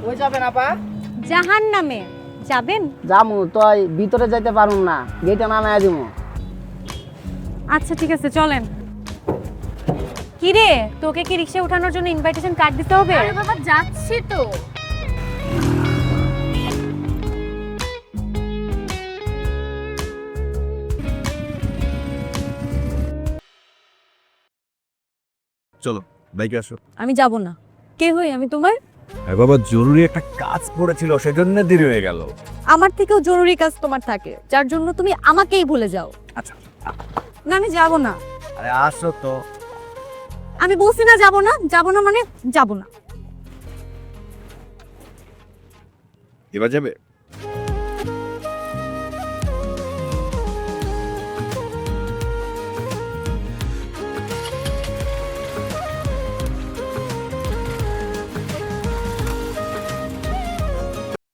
কই যাবেন আপা? জাহান্নামে যাবেন? যামু তো ভিতরে যাইতে পারুম না, গেটে নামায়া দিমু। আচ্ছা ঠিক আছে চলেন। কি রে, তোকে কি রিকশা ওঠানোর জন্য ইনভাইটেশন কার্ড দিতে হবে? আরে বাবা যাচ্ছি তো। চলো বাইকে আসো। আমি যাব না। কে হই আমি তোমার? আরে বাবা জরুরি একটা কাজ পড়েছিল সেজন্য দেরি হয়ে গেল। আমার থেকেও জরুরি কাজ তোমার থাকে, যার জন্য তুমি আমাকেই ভুলে যাও। আচ্ছা না আমি যাব না। আরে আসো তো। আমি বলছি না যাব না, যাব না মানে যাব না। এবার যাবে?